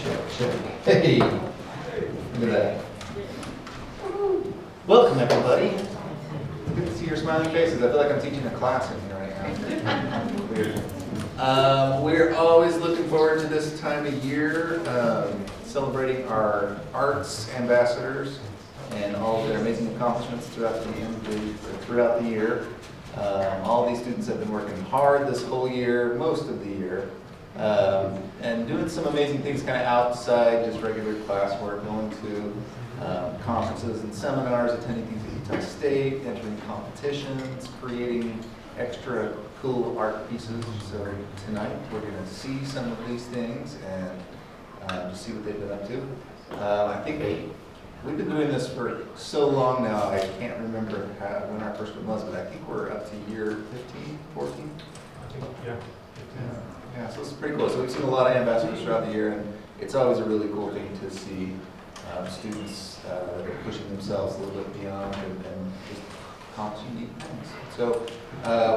Check. Hey, look at that. Welcome, everybody. Good to see your smiling faces. I feel like I'm teaching a class in here right now. Weird. We're always looking forward to this time of year, celebrating our arts ambassadors and all of their amazing accomplishments throughout the year. All these students have been working hard this whole year, most of the year, and doing some amazing things kind of outside just regular classwork, going to conferences and seminars, attending things at Utah State, entering competitions, creating extra cool art pieces. So tonight we're going to see some of these things and just see what they've been up to. I think we've been doing this for so long now, I can't remember when our first one was, but I think we're up to year 15, 14? I think, yeah. Yeah, so it's pretty cool. So we've seen a lot of ambassadors throughout the year, and it's always a really cool thing to see students pushing themselves a little bit beyond and just accomplishing neat things. So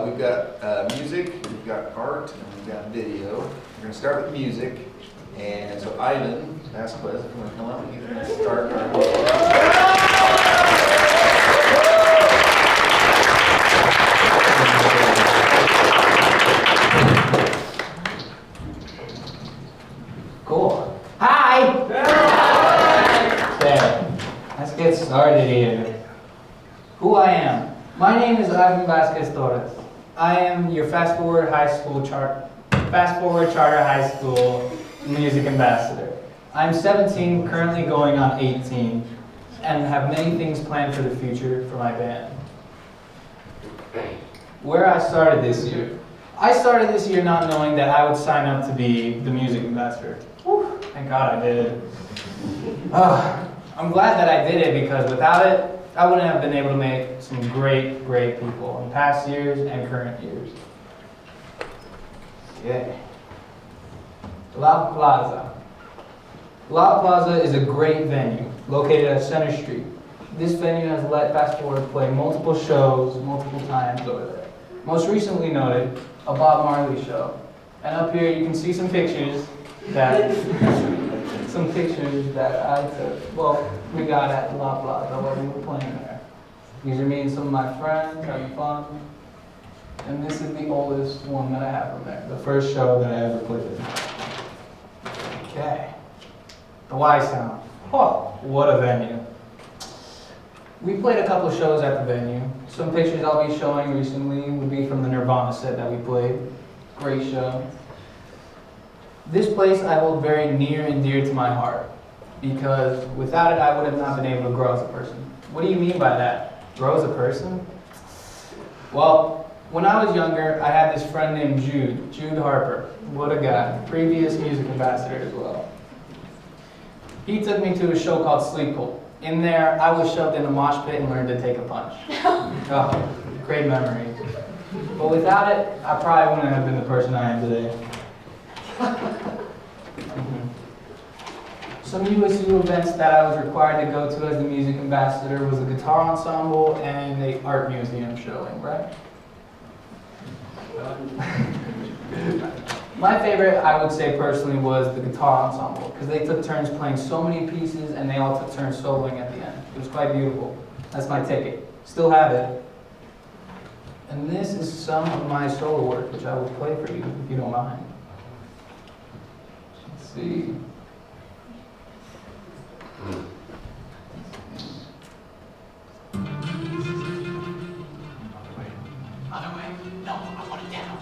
we've got music, we've got art, and we've got video. We're going to start with music. And so Ivan Vasquez, if you want to come up, he's going to start our Cool. Hi! Okay, let's get started here. Who I am. My name is Ivan Vasquez Torres. I am your Fast Forward Charter High School Music Ambassador. I'm 17, currently going on 18, and have many things planned for the future for my band. Where I started this year. I started this year not knowing that I would sign up to be the music ambassador. Whew, thank God I did. I'm glad that I did it because without it, I wouldn't have been able to make some great people in past years and current years. Okay. La Plaza. La Plaza is a great venue located at Center Street. This venue has let Fast Forward play multiple shows multiple times over there. Most recently noted, a Bob Marley show. And up here you can see some pictures that I took. Well, we got at La Plaza while we were playing there. These are me and some of my friends having fun. And this is the oldest one that I have from there. The first show that I ever played. Okay. The Y Sound. Oh, what a venue. We played a couple shows at the venue. Some pictures I'll be showing recently would be from the Nirvana set that we played. Great show. This place I hold very near and dear to my heart because without it I would have not been able to grow as a person. What do you mean by that? Grow as a person? Well, when I was younger, I had this friend named Jude Harper. What a guy. Previous music ambassador as well. He took me to a show called Sleep Hole. In there, I was shoved in a mosh pit and learned to take a punch. Oh, great memory. But without it, I probably wouldn't have been the person I am today. Some USU events that I was required to go to as the music ambassador was a guitar ensemble and an art museum showing, right? My favorite, I would say personally, was the guitar ensemble because they took turns playing so many pieces and they all took turns soloing at the end. It was quite beautiful. That's my ticket. Still have it. And this is some of my solo work, which I will play for you if you don't mind. Let's see. Other way? No, I want it down.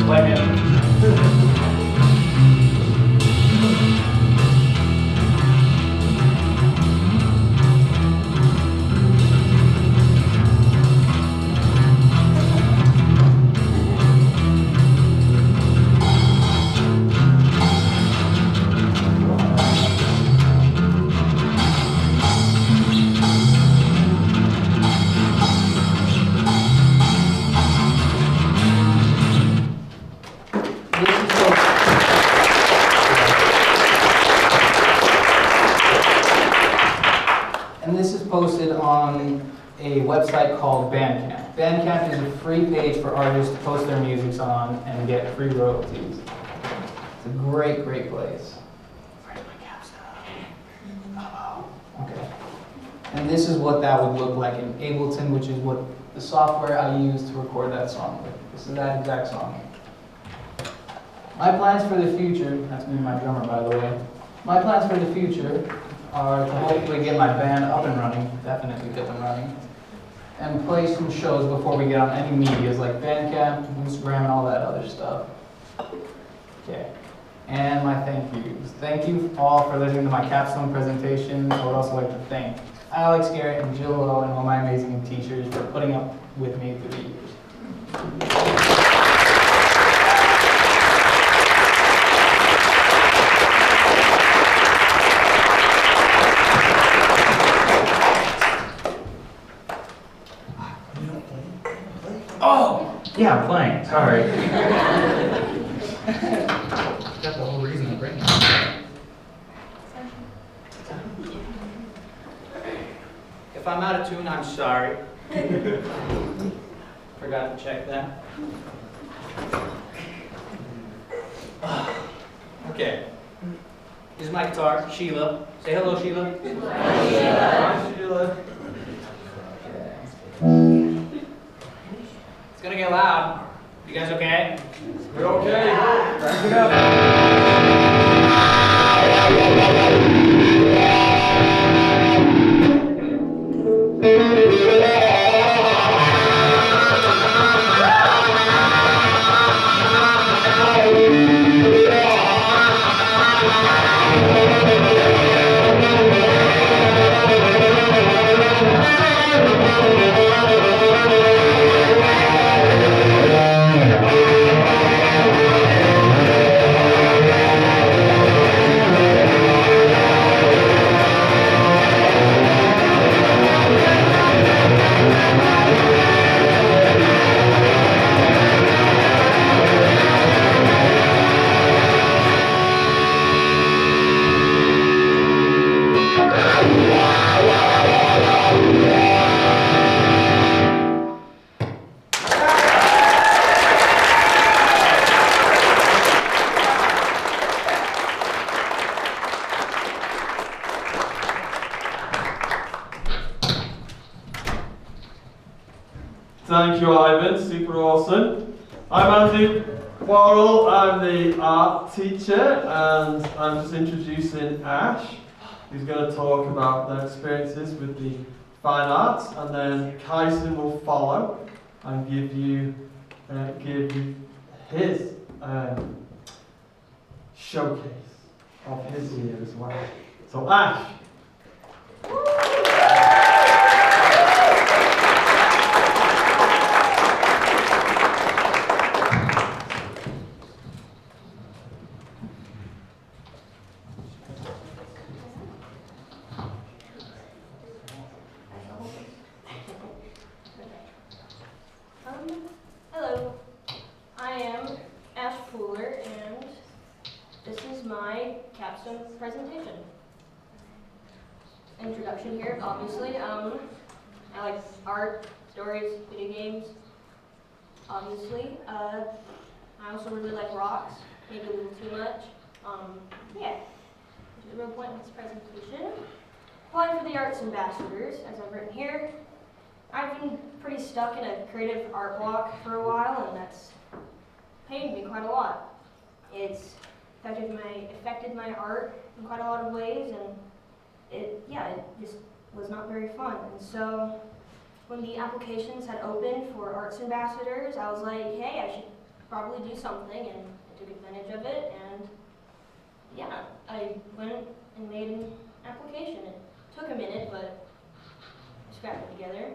Play it. posted on a website called Bandcamp. Bandcamp is a free page for artists to post their music on and get free royalties. It's a great, great place. Where's my capstone? Oh, okay. And this is what that would look like in Ableton, which is what the software I use to record that song with. This is that exact song. My plans for the future, that's me and my drummer by the way. My plans for the future are to hopefully get my band up and running, definitely get them running, and play some shows before we get on any medias like Bandcamp, Instagram, and all that other stuff. Okay. And my thank yous. Thank you all for listening to my capstone presentation. I would also like to thank Alex, Garrett, and Jill Lowe, and all my amazing teachers for putting up with me through the years. Oh! Yeah, I'm playing. Sorry. That's the whole reason I'm bringing it. If I'm out of tune, I'm sorry. Forgot to check that. Okay. This is my guitar, Sheila. Say hello, Sheila. Hi, Sheila. Hi, Sheila. It's gonna get loud. You guys okay? We're okay. Crank it up. Thank you, Ivan. Super awesome. I'm Andy Quarrell. I'm the art teacher, and I'm just introducing Ash, who's going to talk about their experiences with the fine arts, and then Kyson will follow and give you his showcase of his year as well. So, Ash. Hello, I am Ash Fuller, and this is my capstone presentation. Introduction here, obviously. I like art, stories, video games, obviously. I also really like rocks, maybe a little too much. Yeah, which is the real point of this presentation. Applying for the Arts Ambassadors, as I've written here. I've been pretty stuck in a creative art block for a while, and that's pained me quite a lot. It's affected my art in quite a lot of ways, and it just was not very fun. And so when the applications had opened for Arts Ambassadors, I was like, hey, I should probably do something, and I took advantage of it, and yeah, I went and made an application. It took a minute, but I scrapped it together.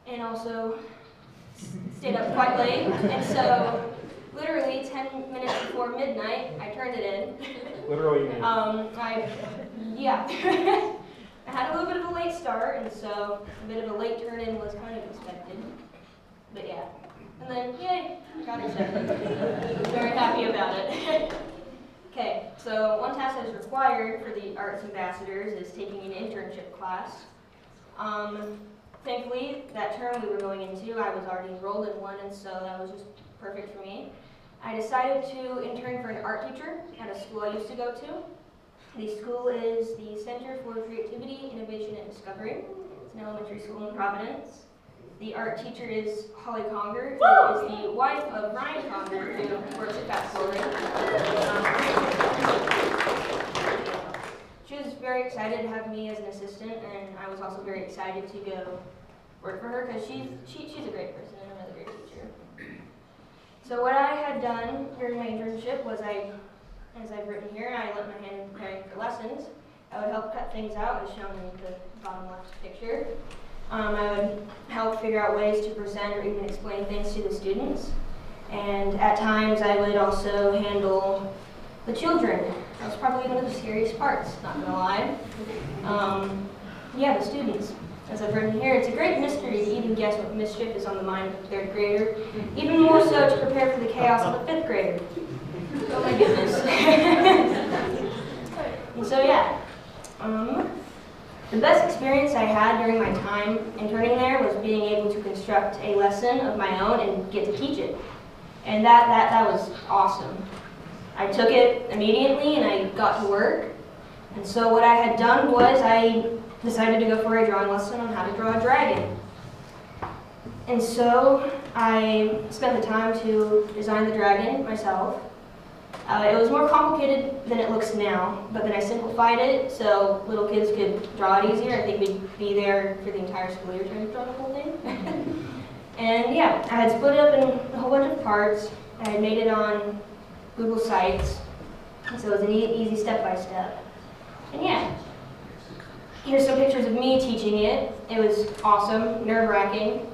And also stayed up quite late, and so literally 10 minutes before midnight, I turned it in. Literally. I had a little bit of a late start, and so a bit of a late turn-in was kind of expected. But yeah, and then yay, got accepted. Very happy about it. Okay, so one task that is required for the Arts Ambassadors is taking an internship class. Thankfully, that term we were going into, I was already enrolled in one, and so that was just perfect for me. I decided to intern for an art teacher at a school I used to go to. The school is the Center for Creativity, Innovation, and Discovery. It's an elementary school in Providence. The art teacher is Holly Conger, who is the wife of Ryan Conger, who works at FastForwardians. She was very excited to have me as an assistant, and I was also very excited to go work for her because she's a great person and a really great teacher. So what I had done during my internship was as I've written here, I lent my hand in preparing for lessons. I would help cut things out, as shown in the bottom left picture. I would help figure out ways to present or even explain things to the students. And at times I would also handle the children. That was probably one of the scariest parts, not gonna lie. Yeah, the students. As I've written here, it's a great mystery to even guess what mischief is on the mind of a third grader, even more so to prepare for the chaos of a fifth grader. Oh my goodness. And so yeah, the best experience I had during my time interning there was being able to construct a lesson of my own and get to teach it. And that was awesome. I took it immediately and I got to work. And so what I had done was I decided to go for a drawing lesson on how to draw a dragon. And so I spent the time to design the dragon myself. It was more complicated than it looks now, but then I simplified it so little kids could draw it easier. I think we'd be there for the entire school year trying to draw the whole thing. And yeah, I had split it up in a whole bunch of parts. I had made it on Google Sites, so it was an easy step-by-step. And yeah, here's some pictures of me teaching it. It was awesome, nerve-wracking.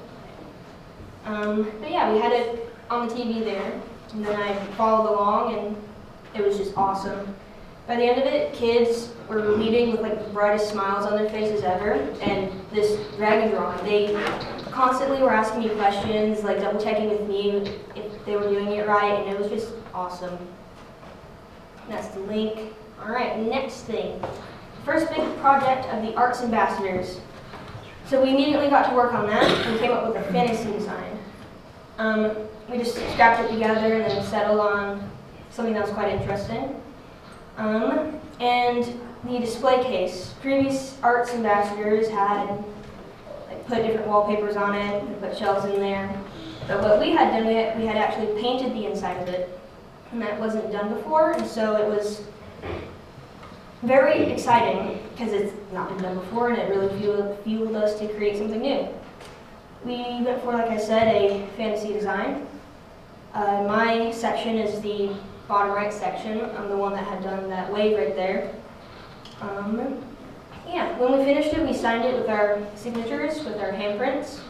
But yeah, we had it on the TV there, and then I followed along, and it was just awesome. By the end of it, kids were leaving with like the brightest smiles on their faces ever, and this dragon drawing, they constantly were asking me questions, like double-checking with me if they were doing it right, and it was just awesome. That's the link. All right, next thing. First big project of the Arts Ambassadors. So we immediately got to work on that and came up with a fantasy design. We just scrapped it together and then settled on something that was quite interesting. And the display case. Previous Arts Ambassadors had put different wallpapers on it and put shelves in there. But what we had done, we had actually painted the inside of it, and that wasn't done before, and so it was very exciting because it's not been done before, and it really fueled us to create something new. We went for, like I said, a fantasy design. My section is the bottom right section. I'm the one that had done that wave right there. Yeah, when we finished it, we signed it with our signatures, with our handprints.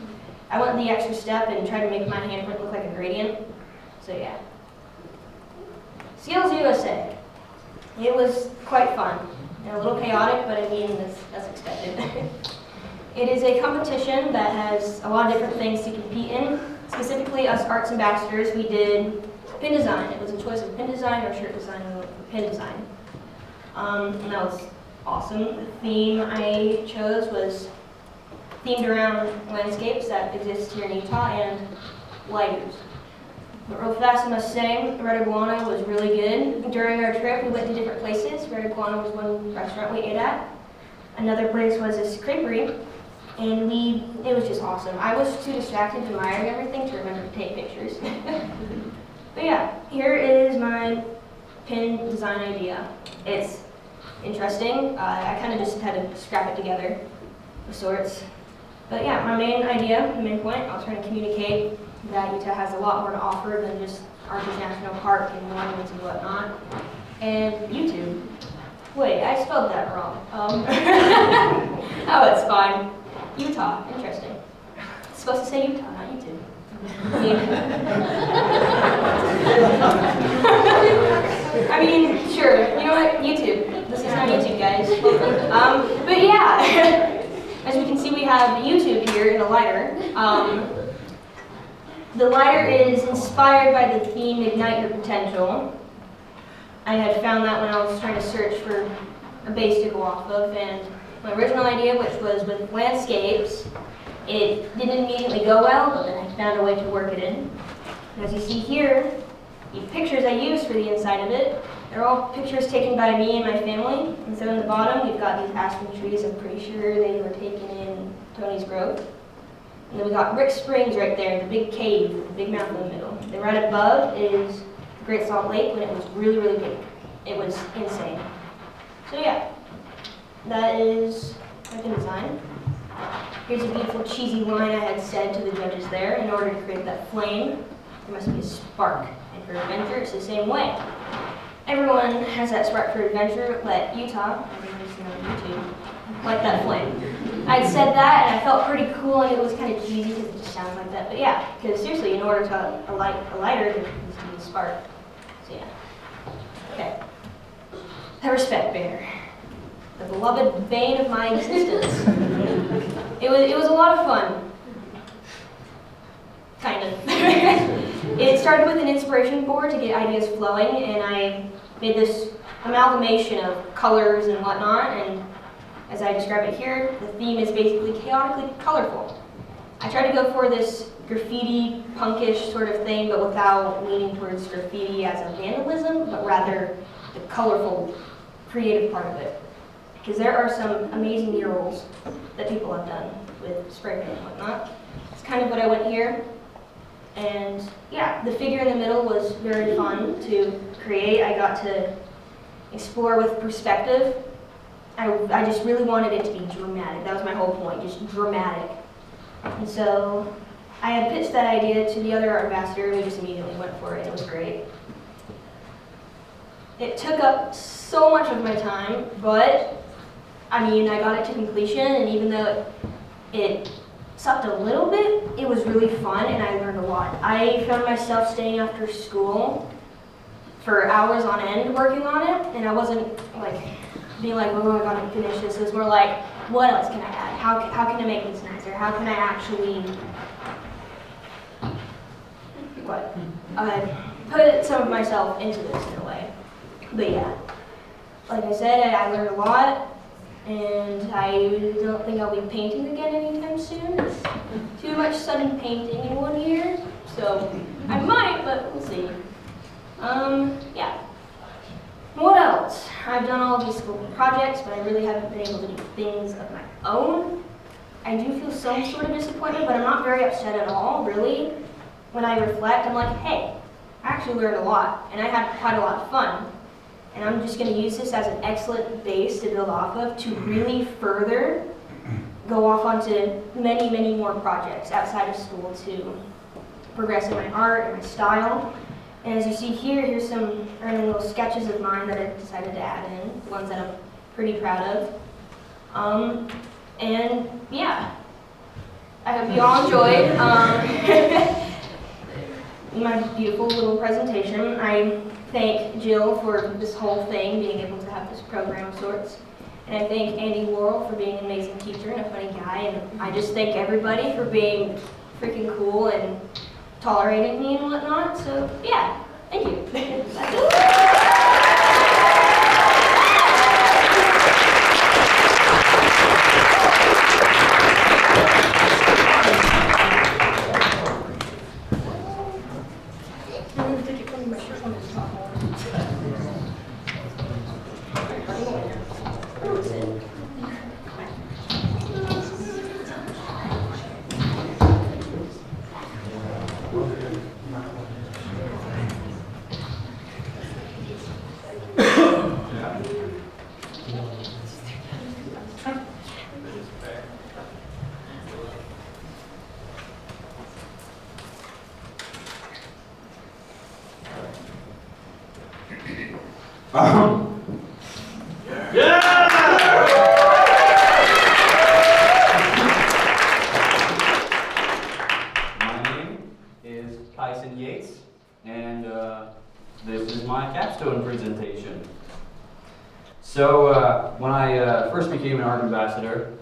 I went the extra step and tried to make my handprint look like a gradient. So yeah. Skills USA. It was quite fun and a little chaotic, but I mean, that's expected. It is a competition that has a lot of different things to compete in. Specifically, us Arts Ambassadors, we did pin design. It was a choice of pin design or shirt design or pin design. And that was awesome. The theme I chose was themed around landscapes that exist here in Utah and lighters. But real fast, I must say, Red Iguana was really good. During our trip, we went to different places. Red Iguana was one restaurant we ate at. Another place was this creperie, and it was just awesome. I was too distracted admiring everything to remember to take pictures. But yeah, here is my pin design idea. It's interesting. I kind of just had to scrap it together of sorts. But yeah, my main idea, the main point, I was trying to communicate that Utah has a lot more to offer than just Arches National Park and monuments and whatnot. And YouTube. Wait, I spelled that wrong. Oh, it's fine. Utah, interesting. It's supposed to say Utah, not YouTube. I mean, sure, you know what, YouTube. This is not YouTube, guys. But yeah, as we can see, we have YouTube here in a lighter. The lighter is inspired by the theme Ignite Your Potential. I had found that when I was trying to search for a base to go off of, and my original idea, which was with landscapes. It didn't immediately go well, but then I found a way to work it in. And as you see here, the pictures I used for the inside of it, they're all pictures taken by me and my family. And so in the bottom, we've got these aspen trees. I'm pretty sure they were taken in Tony's Grove. And then we got Rick Springs right there, the big cave, the big mountain in the middle. Then right above is the Great Salt Lake when it was really, really big. It was insane. So yeah, that is my design. Here's a beautiful cheesy line I had said to the judges there. In order to create that flame, there must be a spark. And for adventure, it's the same way. Everyone has that spark for adventure, but Utah, I think this is on YouTube, like that flame. I'd said that and I felt pretty cool and it was kind of cheesy because it just sounded like that. But yeah, because seriously, in order to light a lighter, there needs to be a spark. So yeah. Okay. The respect bear. The beloved bane of my existence. It was a lot of fun. Kind of. It started with an inspiration board to get ideas flowing, and I made this amalgamation of colors and whatnot, and as I describe it here, the theme is basically chaotically colorful. I tried to go for this graffiti, punkish sort of thing, but without leaning towards graffiti as a vandalism, but rather the colorful, creative part of it. Because there are some amazing murals that people have done with spray paint and whatnot. It's kind of what I went here. And yeah, the figure in the middle was very fun to create. I got to explore with perspective. I just really wanted it to be dramatic. That was my whole point, just dramatic. And so I had pitched that idea to the other art ambassador, and we just immediately went for it. It was great. It took up so much of my time, but I mean, I got it to completion, and even though it sucked a little bit, it was really fun, and I learned a lot. I found myself staying after school for hours on end working on it, and I wasn't like being like, oh, I gotta finish this. It was more like, what else can I add? How can I make this nicer? How can I actually put some of myself into this in a way? But yeah, like I said, I learned a lot, and I don't think I'll be painting again anytime soon. It's too much sudden painting in 1 year, so I might, but we'll see. Yeah. What else? I've done all of these school projects, but I really haven't been able to do things of my own. I do feel some sort of disappointment, but I'm not very upset at all, really. When I reflect, I'm like, hey, I actually learned a lot, and I had quite a lot of fun. And I'm just going to use this as an excellent base to build off of to really further go off onto many, many more projects outside of school to progress in my art and my style. And as you see here, here's some random little sketches of mine that I decided to add in, ones that I'm pretty proud of. And yeah, I hope you all enjoyed my beautiful little presentation. I thank Jill for this whole thing, being able to have this program of sorts. And I thank Andy Worrell for being an amazing teacher and a funny guy. And I just thank everybody for being freaking cool and tolerating me and whatnot. So yeah, thank you. That's it. This is my capstone presentation. So when I first became an art ambassador,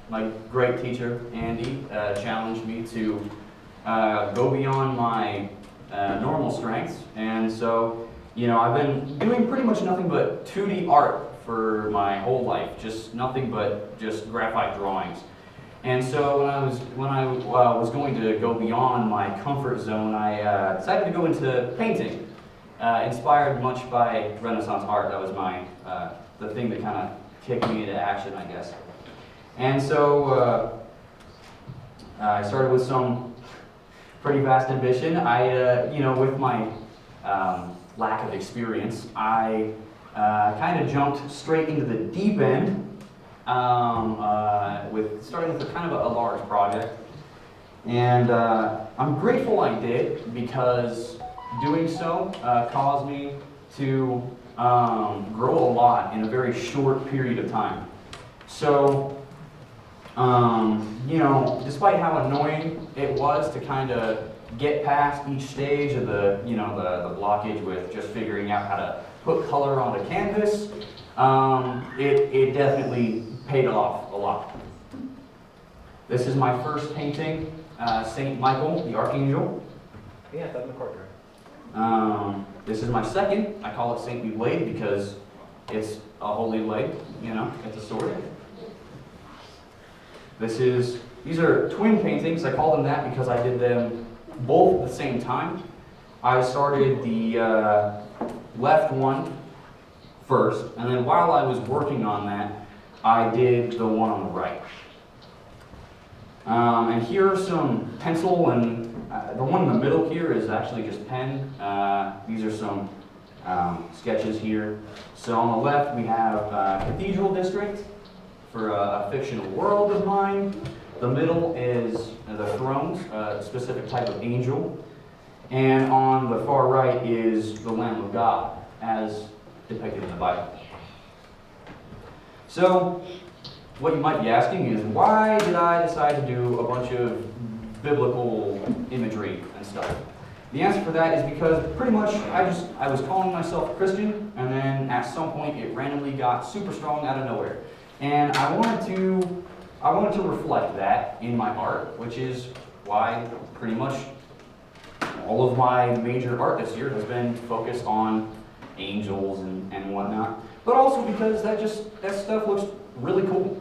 my great teacher, Andy, challenged me to go beyond my normal strengths. And so I've been doing pretty much nothing but 2D art for my whole life, just nothing but just graphite drawings. And so when I was going to go beyond my comfort zone, I decided to go into painting, inspired much by Renaissance art. That was the thing that kind of kicked me into action, I guess. And so I started with some pretty vast ambition. With my lack of experience, I kind of jumped straight into the deep end, starting with kind of a large project. And I'm grateful I did, because doing so caused me to grow a lot in a very short period of time. So, despite how annoying it was to kind of get past each stage of the blockage with just figuring out how to put color on a canvas, it definitely paid off a lot. This is my first painting, Saint Michael, the Archangel. Yeah, that's in the courtyard. This is my second. I call it Saintly Blade because it's a holy blade, it's a sword. These are twin paintings. I call them that because I did them both at the same time. I started the left one first, and then while I was working on that, I did the one on the right. And here are some pencil, and the one in the middle here is actually just pen. These are some sketches here. So on the left we have Cathedral District for a fictional world of mine. The middle is the thrones, a specific type of angel. And on the far right is the Lamb of God, as depicted in the Bible. So, what you might be asking is, why did I decide to do a bunch of biblical imagery and stuff? The answer for that is because pretty much I was calling myself a Christian, and then at some point it randomly got super strong out of nowhere. And I wanted to reflect that in my art, which is why pretty much all of my major art this year has been focused on angels and whatnot. But also because that stuff looks really cool.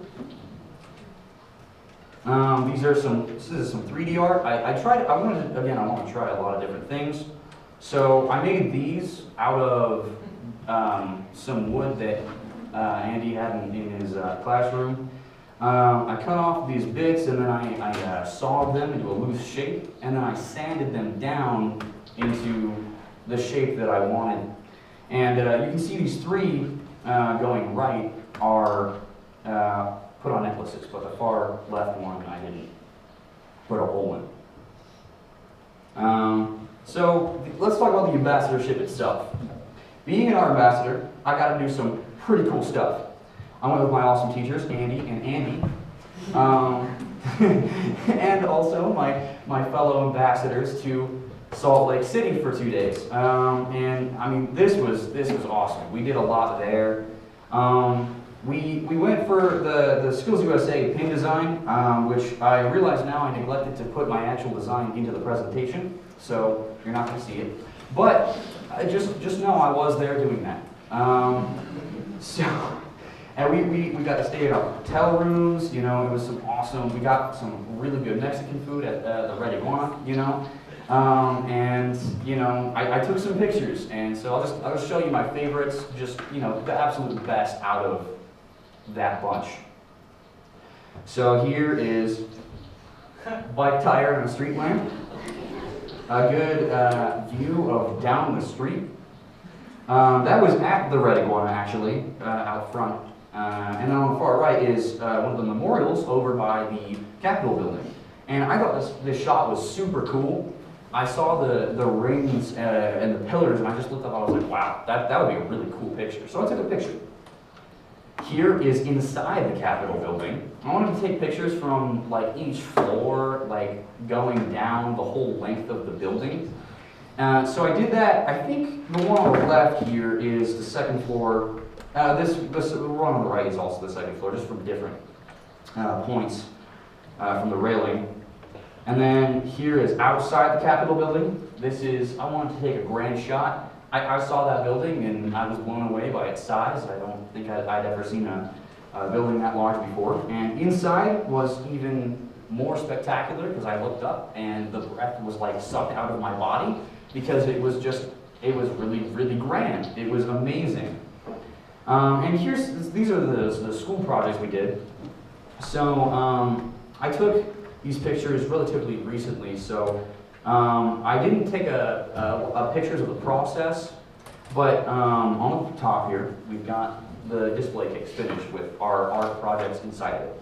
This is some 3D art. I want to try a lot of different things. So I made these out of some wood that Andy had in his classroom. I cut off these bits, and then I sawed them into a loose shape, and then I sanded them down into the shape that I wanted. And you can see these three going right are put on necklaces, but the far left one I didn't put a hole in. So let's talk about the ambassadorship itself. Being an art ambassador, I got to do some pretty cool stuff. I went with my awesome teachers, Andy and Andy, and also my fellow ambassadors to Salt Lake City for 2 days. And I mean, this was awesome. We did a lot there. We went for the Skills USA pin design, which I realize now I neglected to put my actual design into the presentation, so you're not going to see it. But just know I was there doing that. And we got to stay in our hotel rooms, it was some awesome, we got some really good Mexican food at the Red Iguana, I took some pictures, and so I'll just show you my favorites, just, the absolute best out of that bunch. So here is bike tire and a street lamp, a good view of down the street. That was at the Red Iguana, actually, out front. And then on the far right is one of the memorials over by the Capitol building. And I thought this shot was super cool. I saw the rings and the pillars, and I just looked up and I was like, wow, that would be a really cool picture. So I took a picture. Here is inside the Capitol building. I wanted to take pictures from each floor, going down the whole length of the building. So I did that. I think the one on the left here is the second floor. This one on the right is also the second floor, just from different points from the railing. And then here is outside the Capitol building. I wanted to take a grand shot I saw that building and I was blown away by its size. I don't think I'd ever seen a building that large before. And inside was even more spectacular because I looked up and the breath was like sucked out of my body because it was really, really grand. It was amazing. And these are the school projects we did. So I took these pictures relatively recently, so I didn't take a pictures of the process, but on the top here, we've got the display case finished with our art projects inside of it.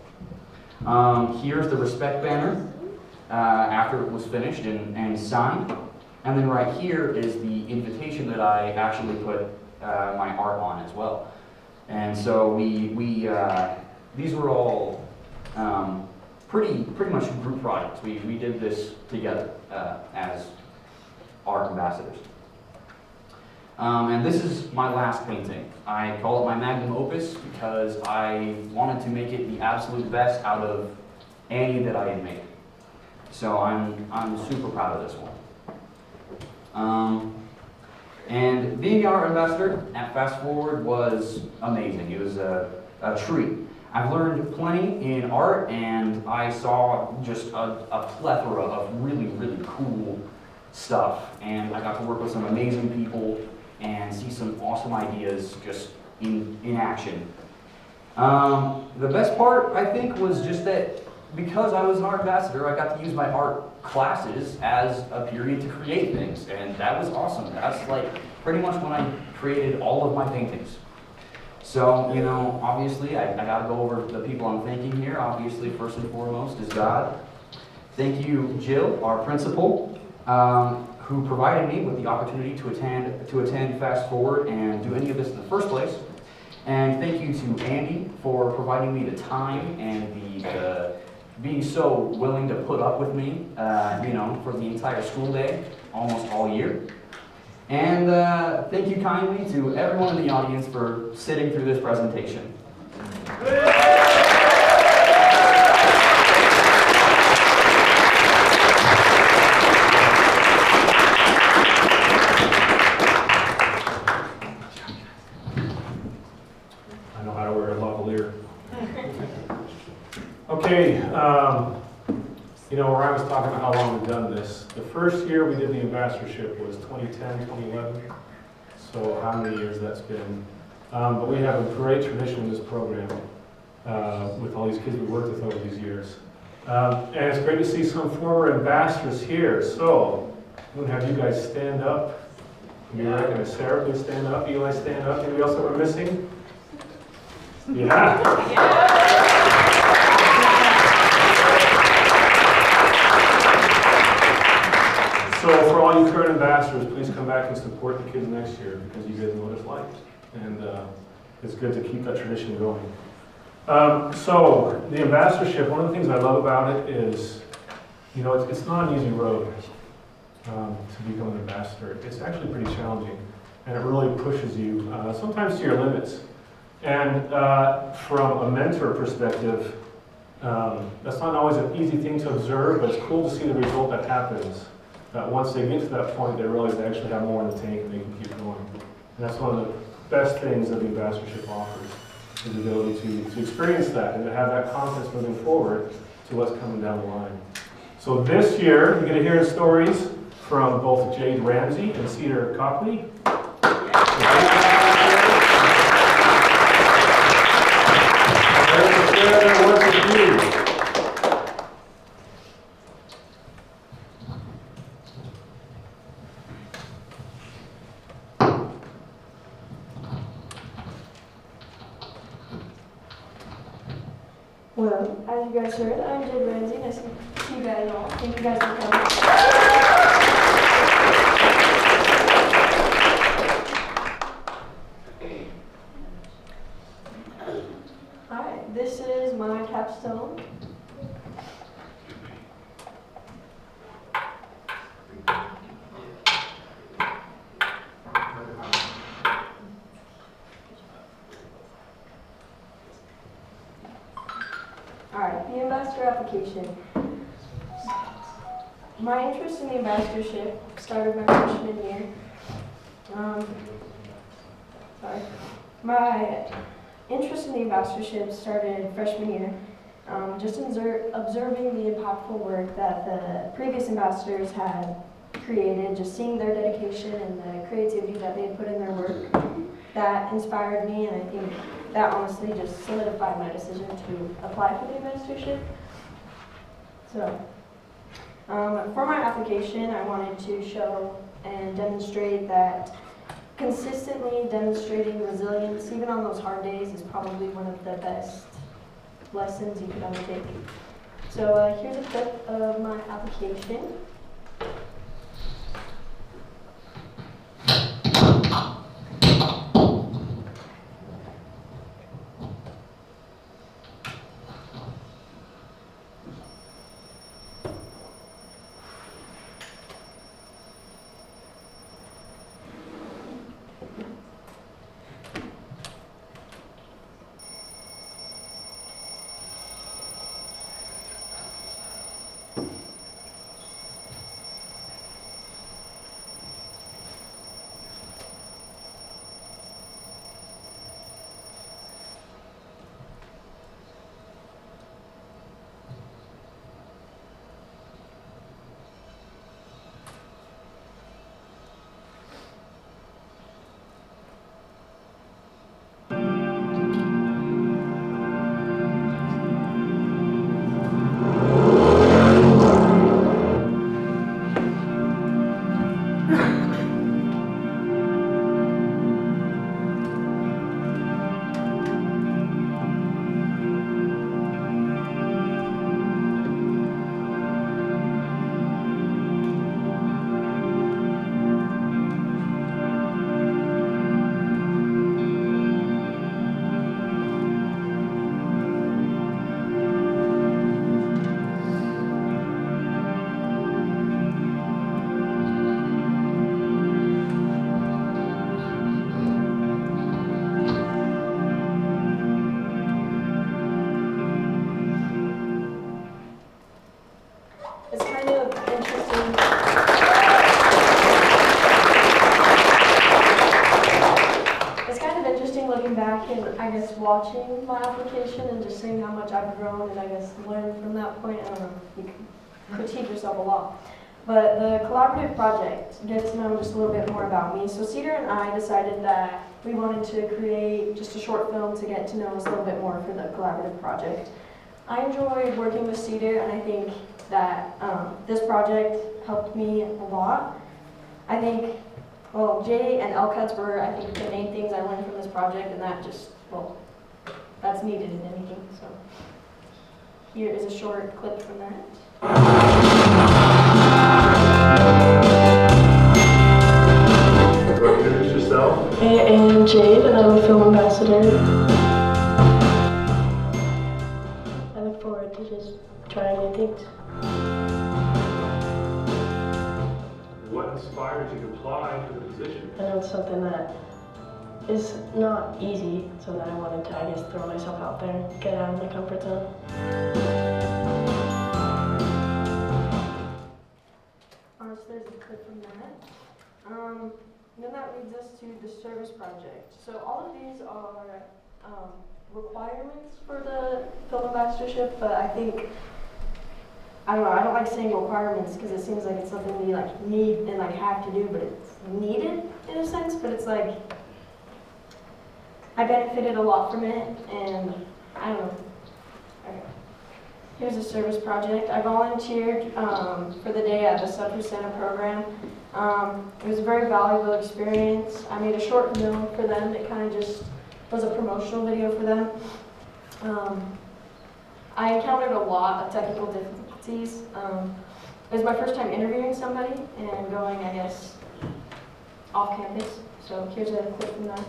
Here's the respect banner after it was finished and signed. And then right here is the invitation that I actually put my art on as well. And so these were all pretty much group projects. We did this together as art ambassadors. And this is my last painting. I call it my magnum opus because I wanted to make it the absolute best out of any that I had made. So I'm super proud of this one. And being art ambassador at Fast Forward was amazing. It was a treat. I've learned plenty in art, and I saw just a plethora of really, really cool stuff. And I got to work with some amazing people and see some awesome ideas just in action. The best part, I think, was just that because I was an art ambassador, I got to use my art classes as a period to create things, and that was awesome. That's like pretty much when I created all of my paintings. So, you know, obviously, I got to go over the people I'm thanking here. Obviously, first and foremost is God. Thank you, Jill, our principal, who provided me with the opportunity to attend Fast Forward and do any of this in the first place. And thank you to Andy for providing me the time and the being so willing to put up with me, you know, for the entire school day, almost all year. And thank you kindly to everyone in the audience for sitting through this presentation. I know how to wear a lavalier. Okay, you know, where I was talking about how long we've done this. The first year we did the ambassadorship was 2010, 2011. So how many years that's been. But we have a great tradition in this program with all these kids we worked with over these years. And it's great to see some former ambassadors here. So I'm going to have you guys stand up. You reckon Sarah, please stand up. Eli, stand up. Anybody else that we're missing? Yeah. So for all you current ambassadors, please come back and support the kids next year because you guys know what it's like. And it's good to keep that tradition going. So the ambassadorship, one of the things I love about it is, you know, it's not an easy road to become an ambassador. It's actually pretty challenging, and it really pushes you sometimes to your limits. And from a mentor perspective, that's not always an easy thing to observe, but it's cool to see the result that happens. That once they get to that point, they realize they actually have more in the tank and they can keep going. And that's one of the best things that the ambassadorship offers, is the ability to experience that and to have that confidence moving forward to what's coming down the line. So this year, you're going to hear stories from both Jade Ramsey and Cedar Copley. Well, as you guys heard, I'm Jade Ramsey. Nice to see you guys all. Thank you guys for coming. Alright, this is my capstone. Alright, the ambassador application. My interest in the ambassadorship started my freshman year. Sorry. My interest in the ambassadorship started freshman year. Just observing the impactful work that the previous ambassadors had created, just seeing their dedication and the creativity that they had put in their work, that inspired me, and I think that honestly just solidified my decision to apply for the ambassadorship. So, for my application, I wanted to show and demonstrate that consistently demonstrating resilience, even on those hard days, is probably one of the best lessons you could undertake. So here's a clip of my application. It's kind of interesting. It's kind of interesting looking back and I guess watching my application and just seeing how much I've grown and I guess learned from that point. I don't know, you can critique yourself a lot. But the collaborative project gets to know just a little bit more about me. So Cedar and I decided that we wanted to create just a short film to get to know us a little bit more for the collaborative project. I enjoyed working with Cedar, and I think that this project helped me a lot. I think, well, J and L cuts were, I think, the main things I learned from this project, and that just, well, that's needed in anything. So here is a short clip from that. Introduce yourself. I am Jade, and I'm a film ambassador. I look forward to just trying new things. What inspired you to apply for the position? I know it's something that is not easy, so that I wanted to, I guess, throw myself out there, get out of my comfort zone. So there's a clip from that. Then that leads us to the service project. So all of these are requirements for the film ambassadorship, but I think, I don't know, I don't like saying requirements because it seems like it's something we like need and like have to do, but it's needed in a sense, but it's like, I benefited a lot from it, and I don't know. Okay. Here's a service project. I volunteered for the day at the Sub Santa program. It was a very valuable experience. I made a short film for them. It kind of just was a promotional video for them. I encountered a lot of technical difficulties. It was my first time interviewing somebody and going, I guess, off campus. So here's a clip from that.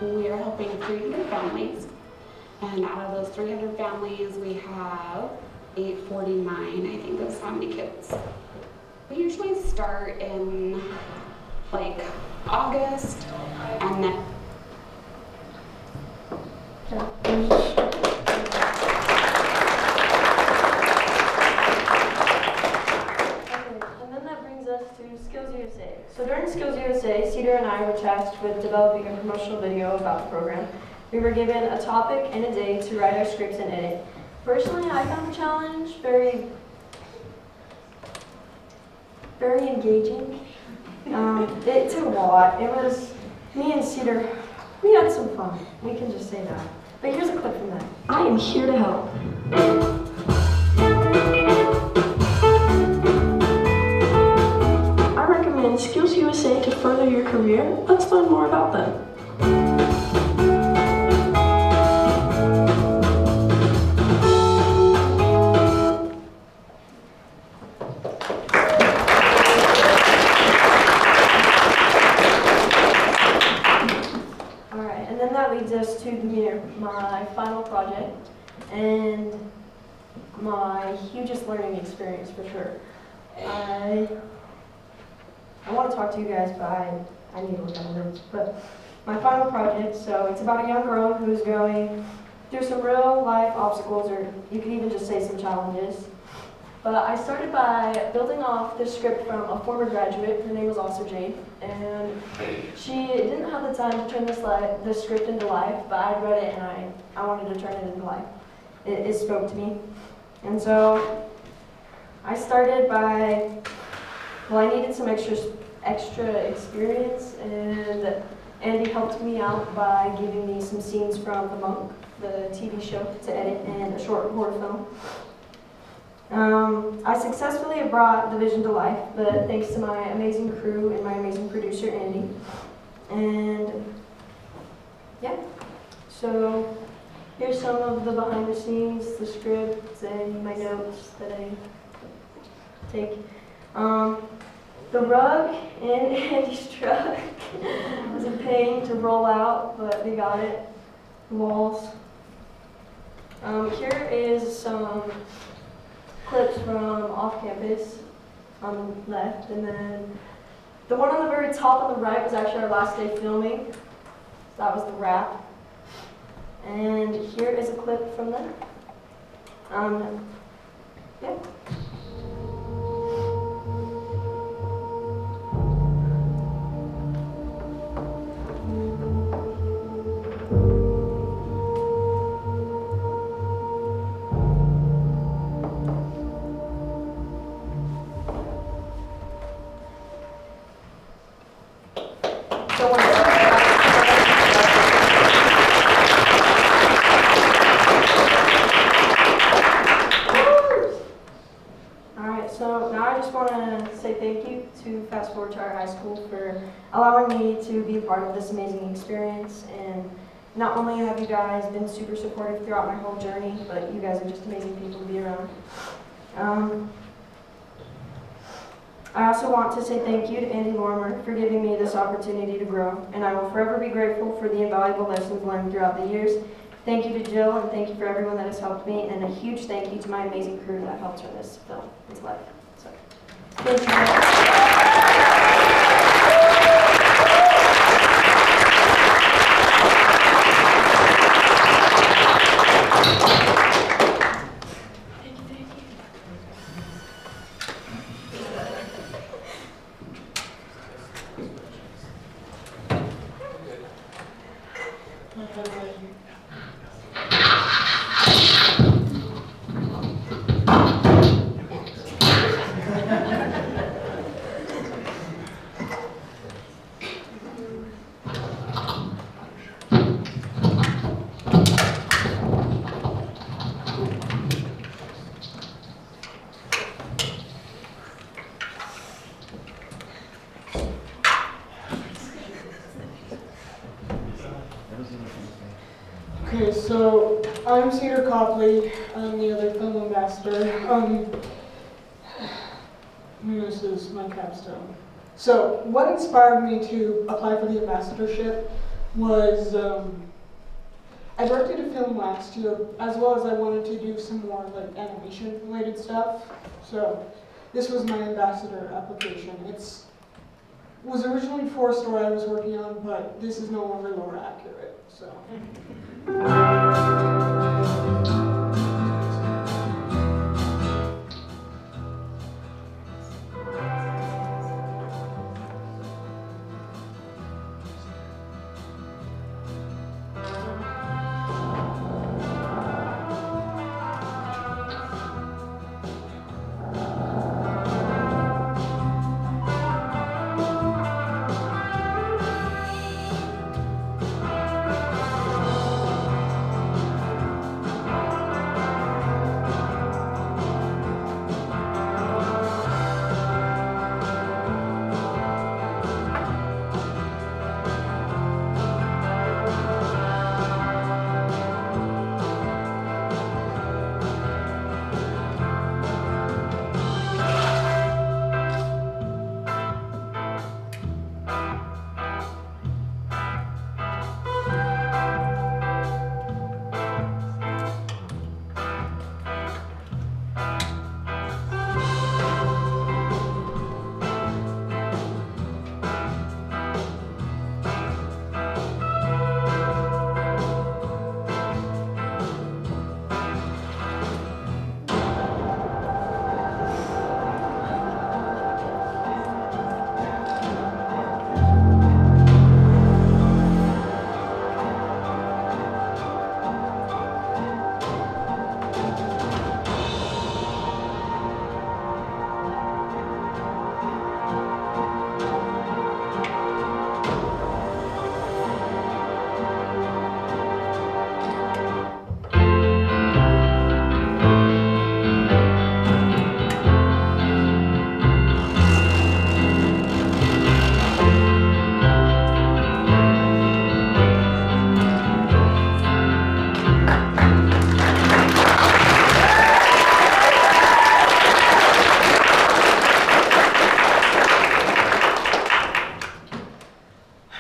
We are helping 300 families, and out of those 300 families, we have 849, I think is how many kids. We usually start in like August, and then And then that brings us to Skills USA. So during Skills USA, Cedar and I were tasked with developing a promotional video about the program. We were given a topic and a day to write our scripts and edit. Personally, I found the challenge very engaging. It took a lot. It was me and Cedar, we had some fun. We can just say that. But here's a clip from that. I am here to help. I recommend Skills USA to further your career. Let's learn more about them. Alright, and then that leads us to my final project and my hugest learning experience for sure. I want to talk to you guys, but I need to look at words. But my final project, so it's about a young girl who's going through some real life obstacles, or you could even just say some challenges. But I started by building off this script from a former graduate. Her name was also Jade, and she didn't have the time to turn this script into life, but I read it and I wanted to turn it into life. It spoke to me. And so I started by, well, I needed some extra experience, and Andy helped me out by giving me some scenes from The Monk, the TV show, to edit, and a short horror film. I successfully brought the vision to life, but thanks to my amazing crew and my amazing producer, Andy. And yeah, so here's some of the behind the scenes, the script, and my notes that I take. The rug in Andy's truck was a pain to roll out, but we got it. The walls. Here is some clips from off campus on the left, and then the one on the very top on the right was actually our last day filming. That was the wrap. And here is a clip from that. Yeah. So now I just want to say thank you to Fast Forward to our high school for allowing me to be a part of this amazing experience. And not only have you guys been super supportive throughout my whole journey, but you guys are just amazing people to be around. I also want to say thank you to Andy Lorimer for giving me this opportunity to grow, and I will forever be grateful for the invaluable lessons learned throughout the years. Thank you to Jill, and thank you for everyone that has helped me, and a huge thank you to my amazing crew that helped turn this film into life. So, thank you. Okay, so I'm Cedar Copley. I'm the other film ambassador. This is my capstone. So what inspired me to apply for the ambassadorship was I directed a film last year, as well as I wanted to do some more like animation related stuff. So this was my ambassador application. It was originally for a story I was working on, but this is no longer lore accurate. So.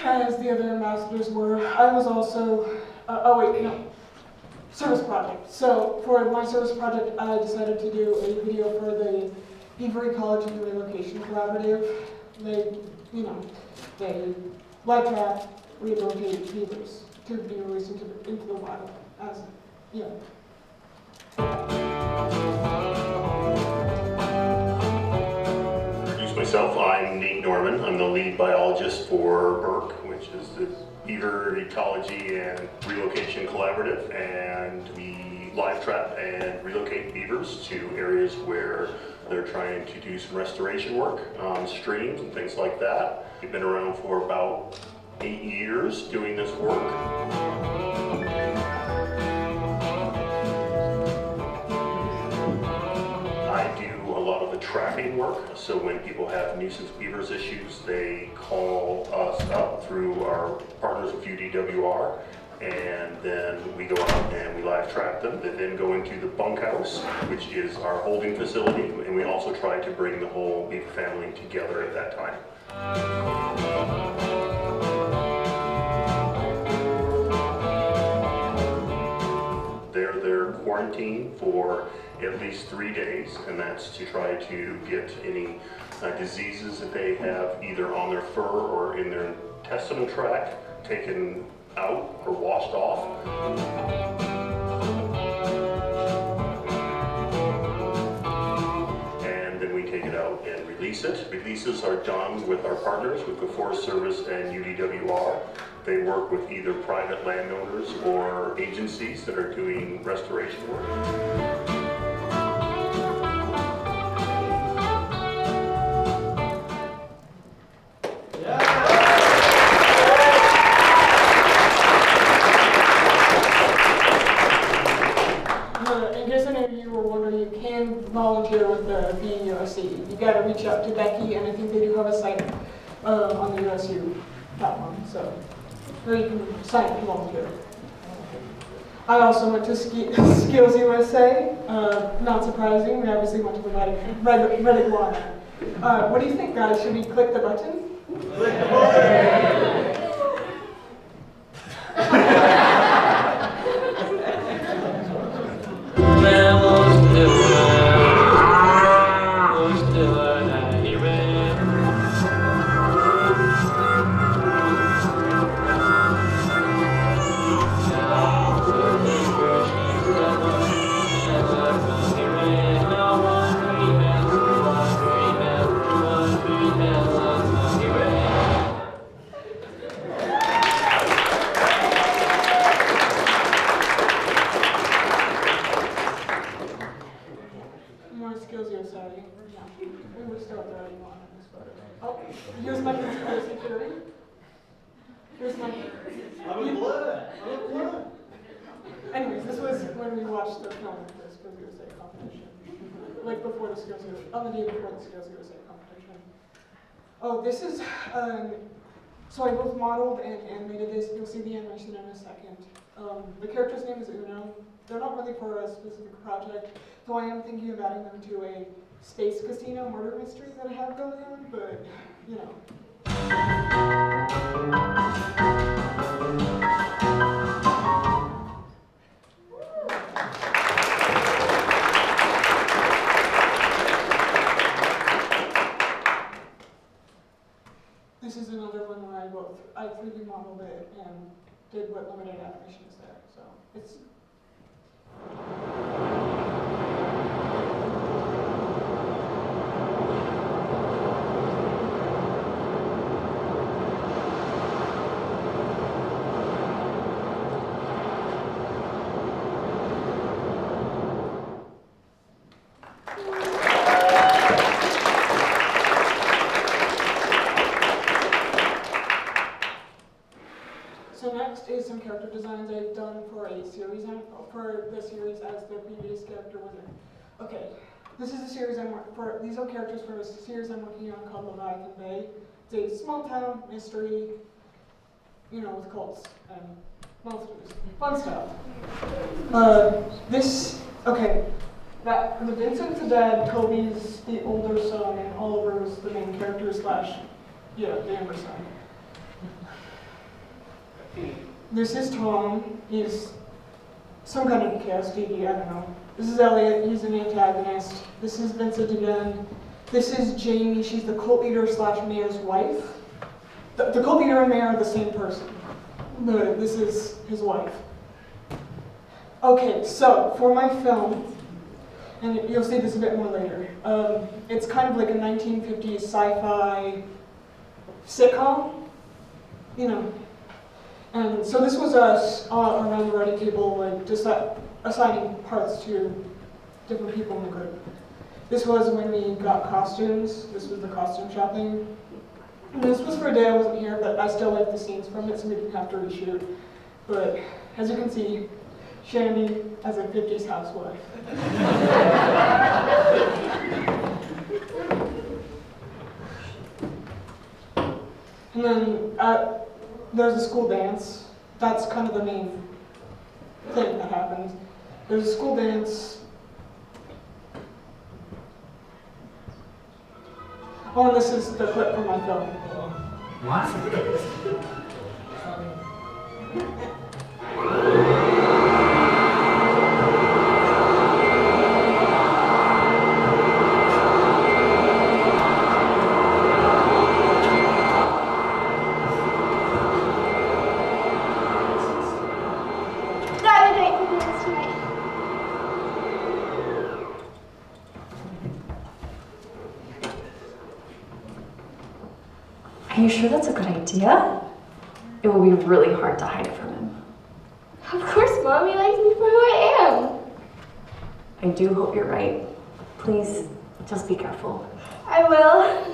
As the other ambassadors were, I was also, service project. So for my service project, I decided to do a video for the Beaver Ecology and Relocation Collaborative. They live trap, rehabilitate beavers to be released into the wild as, Introduce myself, I'm Nate Norman. I'm the lead biologist for BERC, which is the Beaver Ecology and Relocation Collaborative, and we live trap and relocate beavers to areas where they're trying to do some restoration work on streams and things like that. We've been around for about 8 years doing this work. I do a lot of the trapping work, so when people have nuisance beavers issues, they call us up through our partners with UDWR, and then we go out and we live trap them. They then go into the bunkhouse, which is our holding facility, and we also try to bring the whole beaver family together at that time. They're quarantined for at least 3 days, and that's to try to get any diseases that they have either on their fur or in their intestinal tract taken out or washed off. And then we take it out and release it. Releases are done with our partners, with the Forest Service and UDWR. They work with either private landowners or agencies that are doing restoration work. In case any of you were wondering, you can volunteer with the BUSC. You got to reach out to Becky, and I think they do have a site on the USU platform, so or you can sign up to volunteer. I also went to Skills USA. Not surprising, we obviously went to the Red Iguana. What do you think, guys? Should we click the button? Click the button! say. Yeah, we would start there you want in this photo. Oh, here's my conspiracy theory. Here's my. I'm a blur. I'm a blur. Anyways, this was when we watched the film of the Skills USA competition. Like before the Skills USA, on the day before the Skills USA competition. Oh, this is, so I both modeled and animated this. You'll see the animation in a second. The character's name is Uno. They're not really for a specific project, though I am thinking of adding them to a space casino murder mystery that I have going on, but, you know. This is another one where I 3D modeled it and did what limited animation is there. So it's. So next is some character designs I've done for a series, for the series as the previous character wizard. Okay, this is a series these are characters for a series I'm working on called Leviathan Bay. It's a small town mystery, you know, with cults and monsters, fun stuff. The Vincent's the dad, Toby's the older son, and Oliver's the main character / the younger son. This is Tom. He's some kind of KSDD, I don't know. This is Elliot. He's an antagonist. This is Vincent again. This is Jamie. She's the cult leader / mayor's wife. The cult leader and mayor are the same person. But this is his wife. Okay, so for my film, and you'll see this a bit more later, it's kind of like a 1950s sci-fi sitcom, you know. And so this was us around the writing table, like just assigning parts to different people in the group. This was when we got costumes. This was the costume shopping. And this was for a day I wasn't here, but I still liked the scenes from it, so we didn't have to reshoot. But as you can see, Shandy as a 50s housewife. And then there's a school dance. That's kind of the main thing that happens. There's a school dance. Oh, and this is the clip from my film. What? Are you sure that's a good idea? It will be really hard to hide from him. Of course, Mommy likes me for who I am. I do hope you're right. Please, just be careful. I will.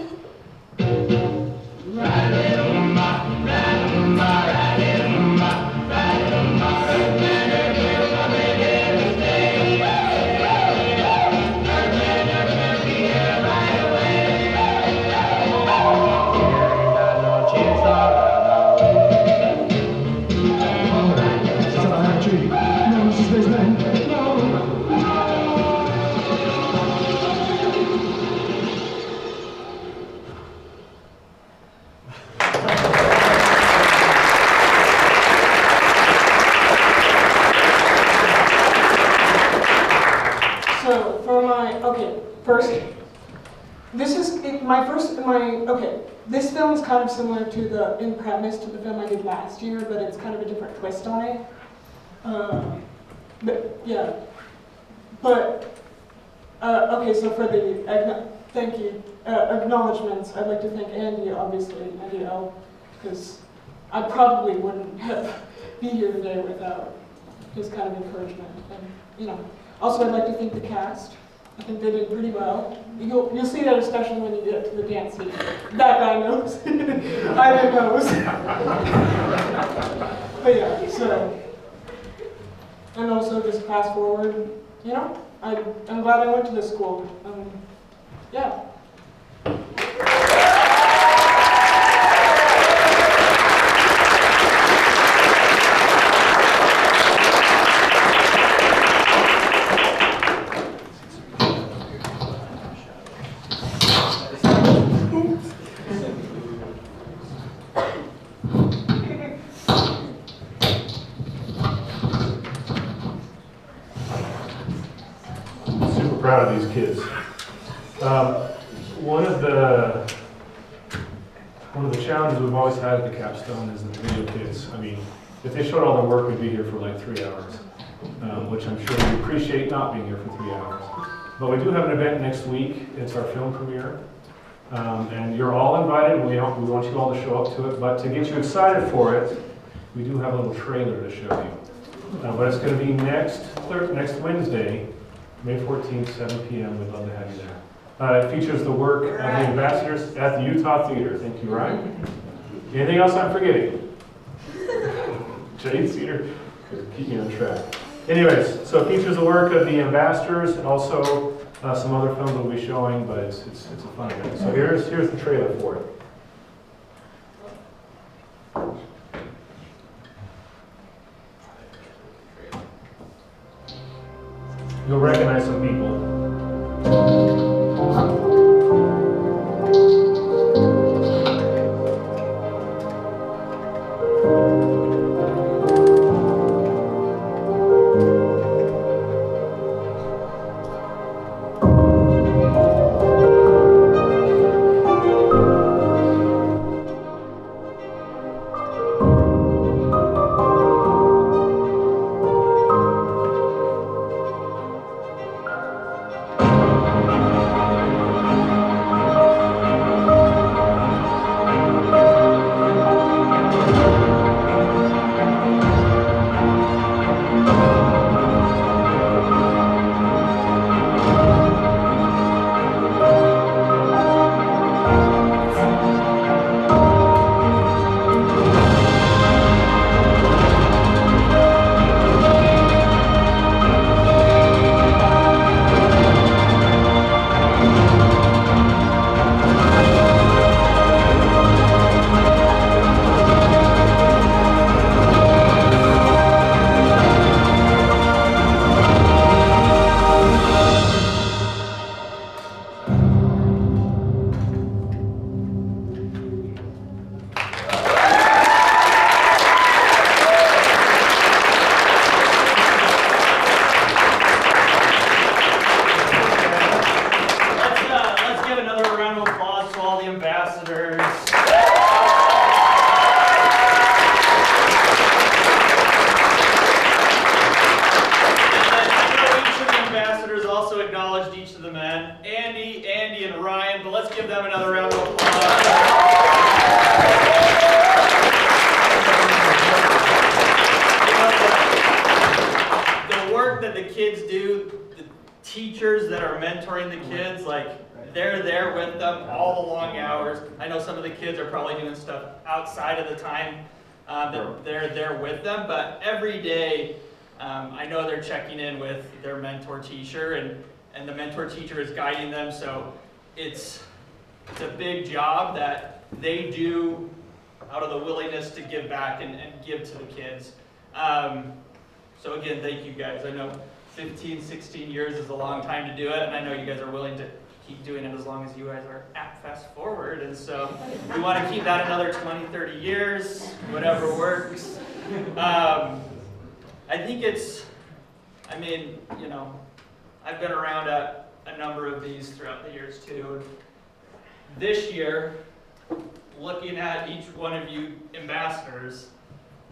This film is kind of similar to in premise to the film I did last year, but it's kind of a different twist on it. Okay, so for the, thank you, acknowledgements, I'd like to thank Andy, obviously, Andy L, because I probably wouldn't be here today without his kind of encouragement. And, you know, also I'd like to thank the cast. I think they did pretty well. You'll see that especially when you get to the dance scene. That guy knows. Ivan knows. But yeah, so. And also just fast forward, you know, I'm glad I went to this school. Yeah. Proud of these kids. One of the challenges we've always had at the Capstone is the video kids. I mean, if they showed all their work, we'd be here for like 3 hours, which I'm sure you appreciate not being here for 3 hours. But we do have an event next week. It's our film premiere. And you're all invited. We want you all to show up to it. But to get you excited for it, we do have a little trailer to show you. But it's going to be next Wednesday, May 14th, 7 p.m. We'd love to have you there. It features the work of the ambassadors at the Utah Theater. Thank you, Ryan. Anything else I'm forgetting? Jade Cedar, keep me on track. Anyways, so it features the work of the ambassadors and also some other films we'll be showing, but it's a fun event. So here's the trailer for it. You'll recognize some people. Teachers that are mentoring the kids, like they're there with them all the long hours. I know some of the kids are probably doing stuff outside of the time that they're there with them, but every day I know they're checking in with their mentor teacher, and the mentor teacher is guiding them. So it's a big job that they do out of the willingness to give back and give to the kids. So again, thank you guys. I know 15, 16 years is a long time to do it, and I know you guys are willing to keep doing it as long as you guys are at Fast Forward, and so we want to keep that another 20, 30 years, whatever works. I think I mean, you know, I've been around at a number of these throughout the years too. This year, looking at each one of you ambassadors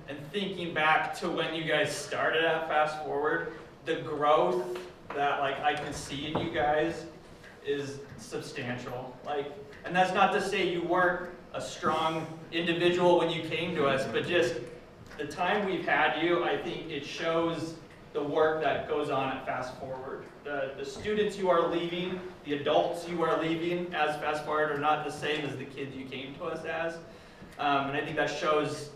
and thinking back to when you guys started at Fast Forward, the growth that I can see in you guys is substantial. And that's not to say you weren't a strong individual when you came to us, but just the time we've had you, I think it shows the work that goes on at Fast Forward. The students you are leaving, the adults you are leaving as Fast Forward are not the same as the kids you came to us as. And I think that shows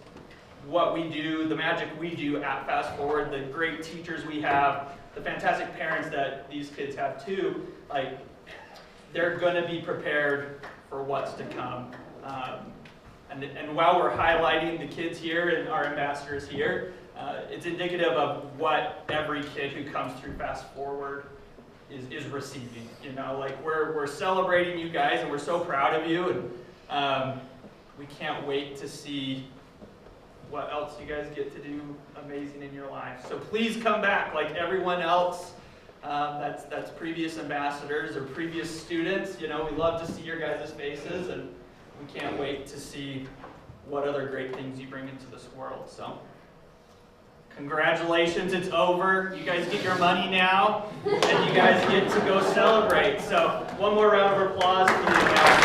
what we do, the magic we do at Fast Forward, the great teachers we have, the fantastic parents that these kids have too. Like, they're gonna be prepared for what's to come. And while we're highlighting the kids here and our ambassadors here, it's indicative of what every kid who comes through Fast Forward is receiving. You know, like we're celebrating you guys and we're so proud of you, and we can't wait to see what else you guys get to do amazing in your life. So please come back like everyone else. That's previous ambassadors or previous students. You know, we love to see your guys' faces, and we can't wait to see what other great things you bring into this world. So, congratulations, it's over. You guys get your money now, and you guys get to go celebrate. So, one more round of applause for the ambassadors.